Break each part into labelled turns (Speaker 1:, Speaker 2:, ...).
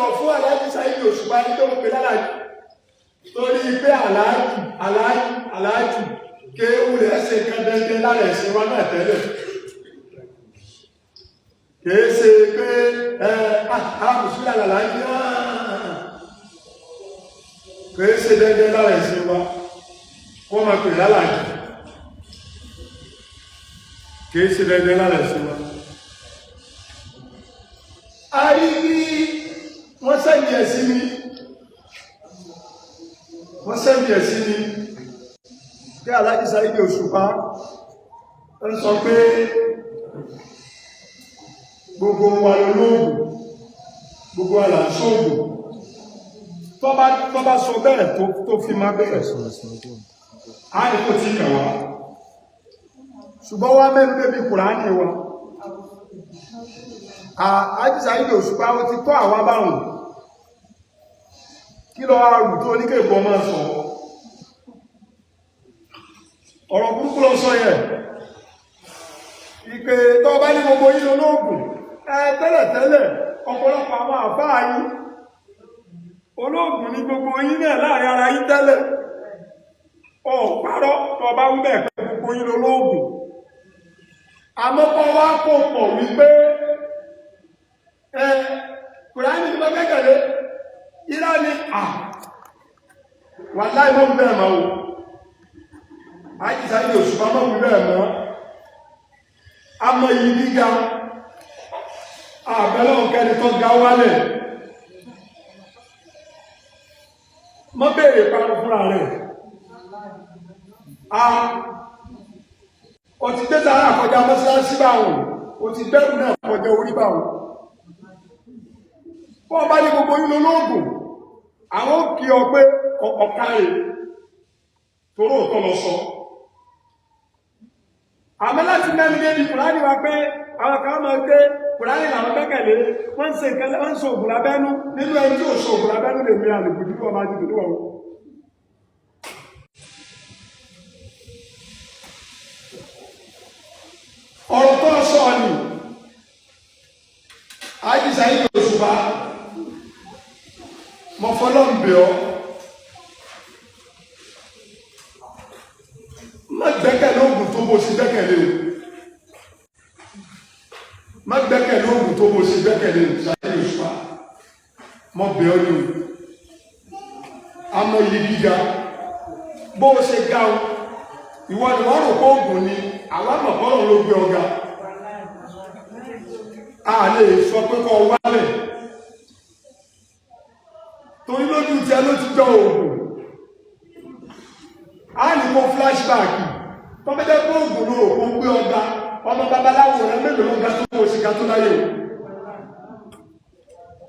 Speaker 1: sọ fún Alhaji Saheed Òṣùpá ní tó ń pè lálàájì torí pé aláàjì kéwù rẹ̀ ṣe kan dẹ́gbẹ́ lára ẹ̀sìn wa náà tẹ́lẹ̀ kìí ṣe pé àmùsùlá aláàjì kìí ṣe dẹ́gbẹ́ lára ẹ̀sìn wa wọ́n máa pè lálàájì kìí ṣe dẹ́gbẹ́ lára ẹ̀sìn wa. a rí bí wọ́n sẹ́yìn ẹ̀sìn mi wọ́n sẹ́yìn ẹ̀sìn mi kí Alhaji Saheed Òṣùpá ń sọ pé gbogbo wa lólóògùn gbogbo àlàṣóògùn tó bá sọ bẹ́ẹ̀ tó fi má bẹ́ẹ̀ a ní kò tí kẹwà ṣùgbọ́n wá mẹ́rin débi Kùránì wa Alhaji Saheed Òṣùpá ó ti tọ́ àwa báhùn kí lọ àrùn tó ní kéèkọ́ máa sọ ọ̀rọ̀ burúkú lọ sọ yẹ ìpè tó bá ní gbogbo yìí olóògùn tẹ́lẹ̀tẹ́lẹ̀ ọ̀pọ̀lọpọ̀ àwọn àfáà yìí olóògùn ní gbogbo yìí náà láàrin ara yìí tẹ́lẹ̀ ọ̀párọ̀ tó bá ń bẹ̀ pé gbogbo yìí olóògùn àmọ́kọ́ wá kò pọ̀ wípé Kùránì ní gbẹ́gbẹ́gẹ̀lẹ́ ìrá ni wà láì mọ́ bẹ́ẹ̀ máa wò Alhaji Saheed Òṣùpá mọ́ bẹ́ẹ̀ mọ́ a mọ́ yìí gíga àbẹ́lẹ̀ ọ̀kẹ́ni tó ga wálẹ̀ mọ́ bèèrè parọ́ fúnra rẹ̀ o ti tẹ́ta àkọjá mọ́sálásí báwọn o ti bẹ́rù náà kọjá orí báwọn wọ́n bá ní gbogbo yìí lólóògùn àwọn kí ọ pé ọ̀kàrẹ̀ toró òtọ́ lọ sọ àmọ́ láti mẹ́rin lé ní Kùránì wá pé àwọn kan máa gbé Kùránì làwọn gbẹ́kẹ̀lé wọ́n ń ṣe ìkẹlẹ̀ wọ́n ń ṣe ògùn lábẹ́nú nínú ẹni tí ò ṣe ògùn lábẹ́nú lè mi àlèkù tí wọ́n máa jù tó wọ́n ọ̀rọ̀ tó sọ ni Alhaji Saheed Òṣùpá mo fọlọ́ ń bẹ̀ ọ́ má gbẹ́kẹ̀lé oògùn tó bó ṣe gbẹ́kẹ̀lé o má gbẹ́kẹ̀lé oògùn tó bó ṣe gbẹ́kẹ̀lé o Saheed Òṣùpá mo bẹ̀ ọ́ ni o àmọ́ yìí gíga bó ṣe ga o ìwọ ni wọ́n rò pé oògùn ni àwọn àmọ̀kọ́rọ̀ ló gbé ọ̀gá a lè sọ pé kọ́ wálẹ̀ torí lójú tí ẹ ló ti jọ oògùn a ní kó flashback tọ́mẹ́jẹ́ pé oògùn ló rò ó gbé ọ̀gá ọmọ babaláwo rẹ mélòó lọ́gá tó kó òṣìkà tó láyé o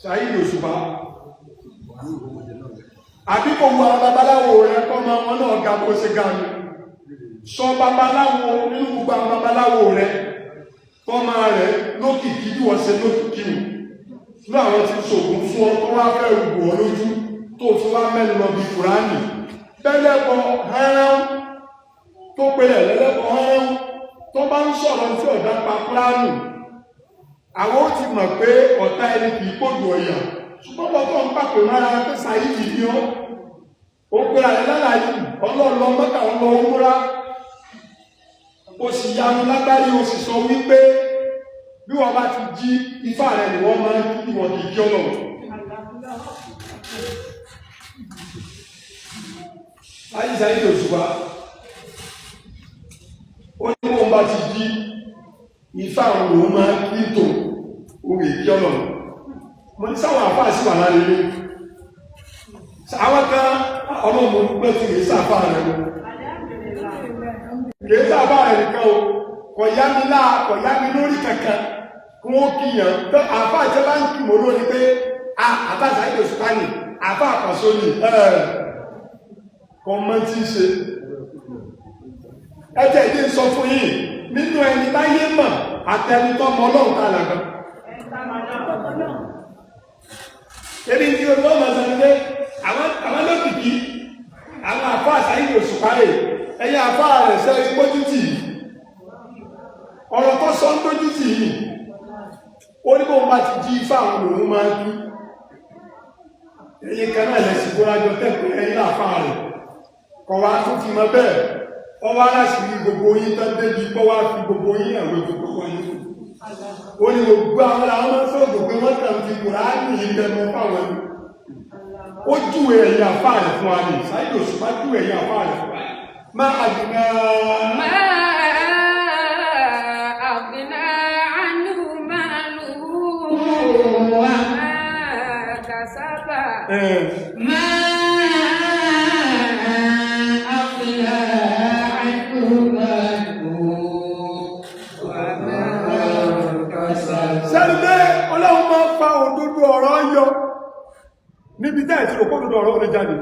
Speaker 1: Saheed Òṣùpá àbí kò wọ àwọn babaláwo rẹ kọ́ ọmọ wọn náà ga bó ṣe ga ni sọ babaláwo nínú gbogbo àwọn babaláwo rẹ tọ́mà rẹ lókìkí bí wọ́n ṣe lókìkí ní àwọn tí ṣògùn fún ọ tó wá fẹ́ rúgbò ọ lójú tó fi wá mẹ́rin lọ bí Kùránì tẹ́lẹ́kọ̀ ẹran tó pẹ̀lẹ̀ lẹ́lẹ́kọ̀ ẹran tó bá ń sọ̀rọ̀ tí ọ̀dá pa Kùránì àwọn ó ti mọ̀ pé ọ̀tá ẹni kìí pòdù ọ̀yà ṣùgbọ́n lọ́tọ̀ ń pàpè mára pé Saheed ni ó pẹ̀lẹ̀ lẹ́lẹ́láyì ọlọ́ọ̀lọ́ mẹ́ta ọlọ́ múra ó sì yanu lágbárí ó sì sọ wípé bí wọ́n bá ti jí ifá rẹ̀ ni wọ́n máa ń kí wọ́n kìí kí ọlọ́run Alhaji Saheed Òṣùpá ó ní wọ́n bá ti jí ifá àwọn òun máa ń kí tò orí kí ọlọ́run mo ní sáwọn àfáà sí wà lára ilé àwọn kan ọlọ́mọ pẹ́ tí kìí sáfà rẹ̀ lọ kìí sáfà rẹ̀ nìkan o kọ̀yá mi lórí kankan kí wọ́n kíyàn tó àfáà jẹ́ bá ń kí mọ́ lórí pé àfáà Saheed Òṣùpá ní àfáà àpàṣọ ní kọmọ tí ṣe ẹjẹ́ ìdí sọ fún yìí nínú ẹni láyé mọ̀ àtẹnitọ́ mọ́ ọlọ́run tààlà gan ebi tí o lọ́mọ sẹ́lẹ̀ àwọn lókìkí àwọn àfáà Saheed Òṣùpá rẹ̀ ẹ̀yà àfáà rẹ̀ sẹ́rí pójútì ọ̀rọ̀ tó sọ ń pójútì yìí ó ní bó bá ti jí ifá àwọn òun máa ń kí ẹ̀yìn kan náà lẹ́sìn kórájọ tẹ́kùn ẹ̀yìn láàfáà rẹ̀ kọ̀ wá tó fi mọ́ bẹ́ẹ̀ ọwá láti rí gbogbo yín tán débi kọ́ wá fi gbogbo yín ẹ̀wẹ̀ gbogbo yín ó ní gbogbo àwọn ọmọ sọ́gbò pé wọ́n kàn fi Kùránì ìdẹnu fáwọn ẹni ó júwe ẹ̀yìn àfáà rẹ̀ fún wa ní Saheed Òṣùpá júwe ẹ̀yìn àfáà rẹ̀ fún wa máa àdìnà níbi tẹ́ ìtìrò kó dúdú ọ̀rọ̀ orí jáde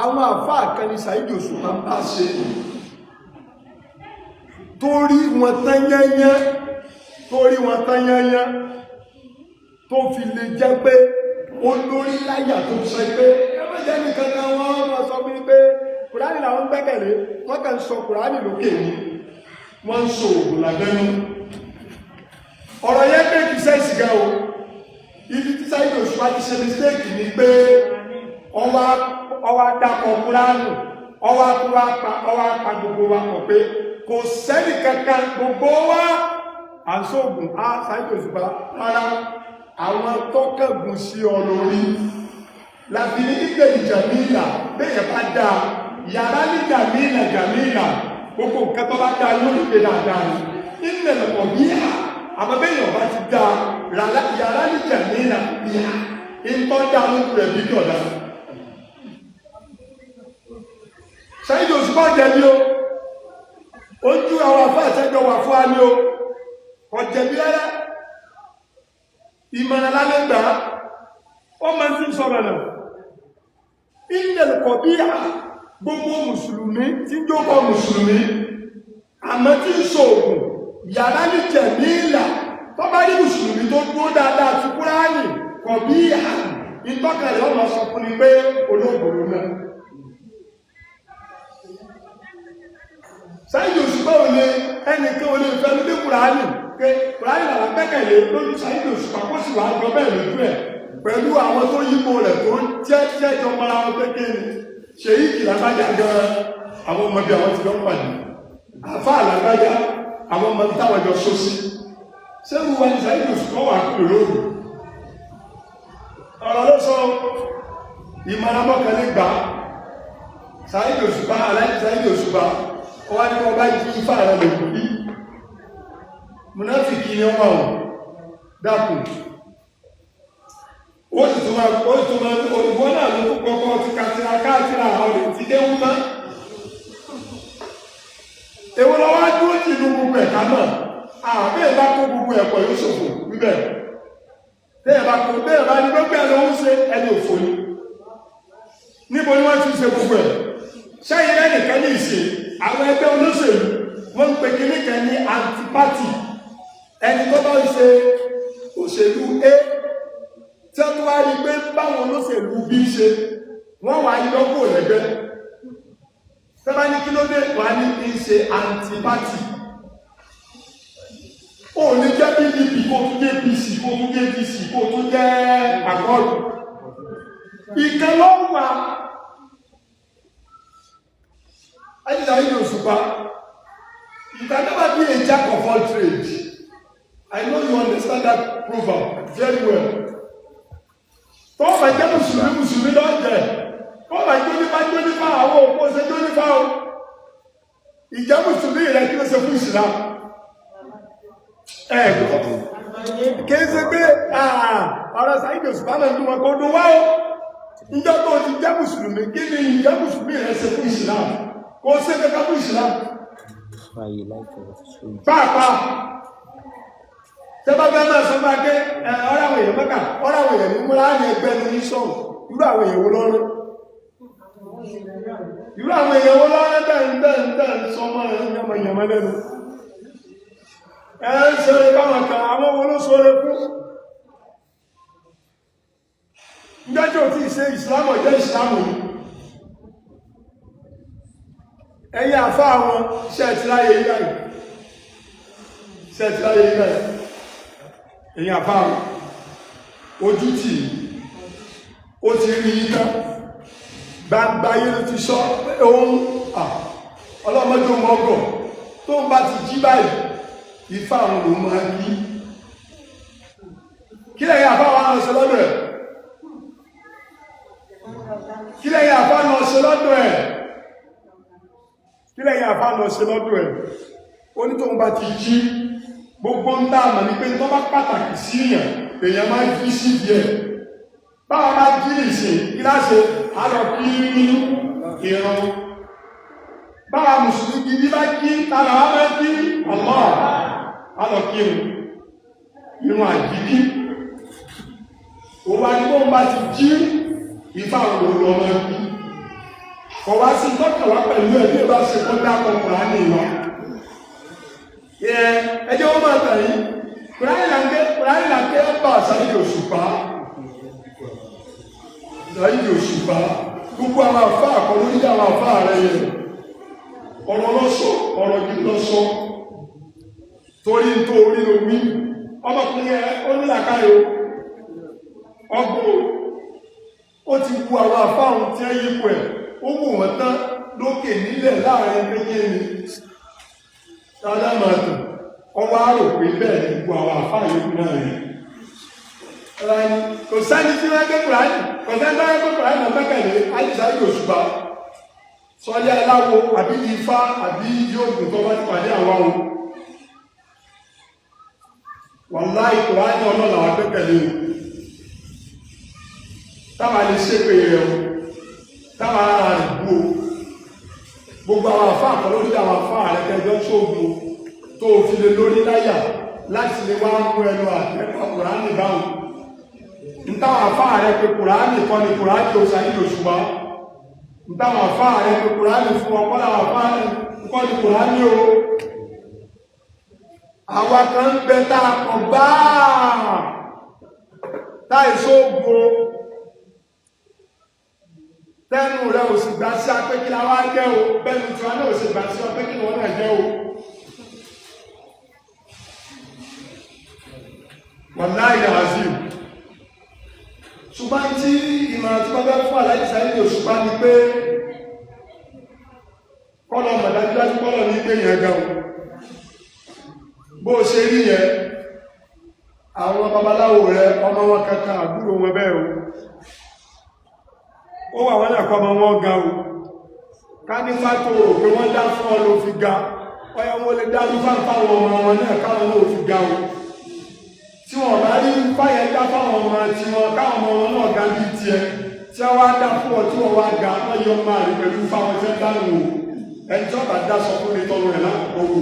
Speaker 1: àwọn àfáà kan ní Saheed Òṣùpá bá ṣe torí wọn tán yẹ́yẹ́ tó fi lè jẹ́ pé olórí láyà tó sọ pé ẹgbẹ́jẹ́ nìkan kan wọ́n sọ fún pé Kùránì làwọn gbẹ́kẹ̀lé wọ́n kàn sọ Kùránì lókè ní wọ́n ń sọ ògùn lábẹ́nú ọ̀rọ̀ yẹn pé kìí sẹ́ ìsìgá o ibi tí Saheed Òṣùpá ti ṣe mistake ni pé ọwá dákọ̀ Kùránì ọwá pa gbogbo wa kọ̀ pé kò sẹ́nì kankan gbogbo wa à ń sóògùn á Saheed Òṣùpá rárá àwọn tọ́kẹ̀gùn sí ọ lórí láti ní ìgbẹ̀ ìjàmílà bẹ́ẹ̀ bá dáa yàrá ní jàmílà gbogbo nǹkan tó bá dáa lórí pé dáadáa ní ìmẹ̀lẹ̀ pọ̀ bí i àmọ́ bẹ́ẹ̀ bá ti dáa yàrá ní jàmílà bí i ń tọ́ dáa lórí rẹ̀ bí kọ̀dá Saheed Òṣùpá jẹ̀bi o ojú àwọn àfáà àtẹ́jọ wà fún wa ní o ọ̀jẹ̀bi rárá ìmọ̀ràn lálẹ́ gbà ó máa ti sọ̀rọ̀ náà ìdẹ̀lùkọ̀ bí i gbogbo mùsùlùmí tí ń jókòó mùsùlùmí àmọ́ tí ń ṣoògùn yàrá ní jẹ̀mílà tó bá rí mùsùlùmí tó dúró dáadáa ti Kùránì kọ̀ bí i ìtọ́kẹ̀lẹ̀ ọmọ sọ fún ni pé olóògbòrò náà Saheed Òṣùpá olè ẹnìkan olè ìfẹ́ lórí Kùránì pé Kùránì làrá gbẹ́kẹ̀lé lórí Saheed Òṣùpá kó sì wà gbọ́ bẹ́ẹ̀ lójú ẹ̀ pẹ̀lú àwọn tó yípo rẹ̀ tó jẹ́ jọ mọ́ra wọn pé kí ni Ṣèyíkì Lágbájá gan àwọn ọmọdé àwọn ti lọ́pàá ní àfáà Lágbájá àwọn ọmọdé táwọn jọ só sí sẹ́rù wa ní Saheed Òṣùpá wà kúrò lóòrùn ọ̀rọ̀ ló sọ ìmọ̀ràn mọ́kànlẹ́ gbà Saheed Òṣùpá aláìsí Saheed Òṣùpá wọ́n ní wọ́n bá jí ifá rẹ̀ lè bí múnáfìkì ní ọmọ ọ̀hún dákùn ó sì tó máa òyìnbó náà ló kọ́kọ́ ti kàtìrà káàkiri àwọn olè ti déwú tán èwo lọ́wọ́ dúró jì ní gbogbo ẹ̀ka náà àbẹ́ ìbá kó gbogbo ẹ̀kọ́ yóò ṣòfò wíbẹ̀ bẹ́ẹ̀ bá ní gbogbo ẹ̀ lọ́wọ́ ṣe ẹni òfò ní níbo ni wọ́n ti ṣe gbogbo ẹ̀ ṣẹ́yìn lẹ́nìkan ní ìṣe àwọn ẹgbẹ́ olóṣèlú wọ́n ń pè kí níkan ní antipati ẹni tó bá ń ṣe òṣèlú A tí wọ́n tó wá rí pé báwọn olóṣèlú B ṣe wọ́n wà yọ́gbò lẹ́gbẹ́ tẹ́bá ní kí ló dé wà ní kí ń ṣe antipati ó ní jẹ́ PDP kó tún jẹ́ PC kó tún jẹ́ DC kó tún jẹ́ àgọ́rù ìkẹlọ́wà Saheed Òṣùpá, you can never be a jack of all trades. I know you understand that proverb very well. Tó bá jẹ́ mùsùlùmí lọ́jẹ̀, tó bá jónífà àwọn òpó ṣe jónífà o. Ìjẹ́ mùsùlùmí rẹ̀ kí ló ṣe fún Islam. Kìí ṣe pé ọ̀rọ̀ Saheed Òṣùpá náà ló wọn kó dún wá o. Ìjọ́ tó ti jẹ́ mùsùlùmí, kí ni ìjẹ́ mùsùlùmí rẹ̀ ṣe fún Islam? Kò sí ẹgbẹ́ fún Islam. Pàápàá tẹ́bá bẹ́ẹ̀ máa sọ máa gẹ́ ọ́ràwọ̀ èèyàn mọ́kà ọ́ràwọ̀ èèyàn ní múra ní ẹgbẹ́ ní sọ́ọ̀ irú àwọn èèyàn wo lọ́rọ̀ bẹ́ẹ̀ sọmọ́ ẹ̀yàmọ̀ ìyàmọ̀ lẹ́nu ẹ̀ ń ṣe ìbáwọn kan àwọn owó ló sóre fún ìdájọ́ tí ìṣe ìsìlámù jẹ́ ìsìlámù ẹ̀yìn àfá àwọn ṣẹ́ẹ̀tìláyé ìgbàyì ẹ̀yìn àfá àwọn ojú tì ó ti rí i tán gbangba ayé ló ti sọ pé òun ọlọ́mọdé mọ́gọ̀ tó ń bá ti jí báyìí ifá àwọn òun máa kí kí lẹ́yìn àbá wa náà ṣe lọ́dọ̀ ẹ̀ kí lẹ́yìn àbá náà ṣe lọ́dọ̀ ẹ̀ kí lẹ́yìn àbá náà ṣe lọ́dọ̀ ẹ̀ ó ní tó ń bá ti jí gbogbo ń dá àmà ní pé tó bá pàtàkì sí èèyàn máa ń jí sí díẹ̀ báwa bá jí ìsìn kí láṣẹ àlọ́ kí nínú ìran báwa mùsùlùmí gidi bá kí tààrà wá bá kí ọ̀lọ́ àlọ́ kí irun àjíkí ó wá ní bóun bá ti jí ìfà òun lọ mọ́ bí kọ̀ wá sí tọ́kàwá pẹ̀lú ẹ̀ bí ó bá ṣe kó dákọ̀ Kùránì lọ ẹjọ́ wọ́n máa tàn yí Kùránì làǹkẹ́ bá Saheed Òṣùpá gbogbo àwọn àfá àkọlù ní àwọn àfá rẹ̀ yẹ ọ̀rọ̀ lọ́sọ ọ̀rọ̀ jù lọ́sọ torí tó orí omi ọmọkùnrin ẹ̀ ó ní làkáyò ọgbọ̀n ó ti wu àwọn àfá ohun tí ẹ yípo ẹ̀ ó wù wọ́n tán lókè nílẹ̀ láàrin méjì ni sálámàtà ọwọ́ àrò pé bẹ́ẹ̀ ní gbogbo àwọn àfá yóò náà rẹ̀ kò sáni tí wọ́n gbé Kùránì kò sáni tí wọ́n gbé Kùránì náà mẹ́kẹ̀lẹ́ Saheed Òṣùpá sọ́lé aláwo àbí ifá àbí yóò gùn tó bá ti pàdé àwọn ohun wàláhì Kùránì ọlọ́lá wà mẹ́kẹ̀lẹ́ táwà lè ṣe pé rẹ̀ o táwà ara rẹ̀ bú o gbogbo àwọn àfá àkọlórí àwọn àfá rẹ̀ kẹjọ ṣóògùn tó fi lè lórí láyà láti lè wá mú ẹnu àtẹ́kọ̀ọ́ Kùránì báwọn ntáwọn àfáà rẹ̀ pé Kùránì kọ́ ni Kùránì ó Saheed Òṣùpá ntáwọn àfáà rẹ̀ pé Kùránì fún ọkọ́ láwọn àfáà rẹ̀ kọ́ ni Kùránì ó àwọn kan ń bẹ táa pọ̀ gbáà táì sóògbò tẹ́nu rẹ̀ ò sì gbà sí apẹ́kílá wá jẹ́ o bẹ́nu tí wọ́n náà ò sì gbà sí apẹ́kílá wọ́n náà jẹ́ o wallahi azim ṣùgbọ́n tí ìmọ̀ràn tí wọ́n bẹ́ fún Alhaji Saheed Òṣùpá ni pé kọ́lọ̀ mọ̀dájúdájú kọ́lọ̀ ní pé yẹn gan bó ṣe rí yẹn àwọn babaláwo rẹ̀ ọmọ wọn kankan àbúrò wọn bẹ́ẹ̀ ó wà wọ́n nàkọ́ ọmọ wọn ga o ká ní fátó pé wọ́n dá fún ọ ló fi ga ọyọ wọn lè dá ní fáwọn ọmọ wọn náà káwọn ló fi ga o tí wọ́n bá rí fáyẹ̀ dá fáwọn ọmọ tí wọ́n káwọn ọmọ náà ga bí ti ẹ tí wọ́n wá dá fún ọ tí wọ́n wá ga wọ́n yọ máa rí pẹ̀lú fáwọn tẹ́ dánù ẹni tí wọ́n bá dá sọ fún mi tọ́rọ rẹ̀ lákòókò wò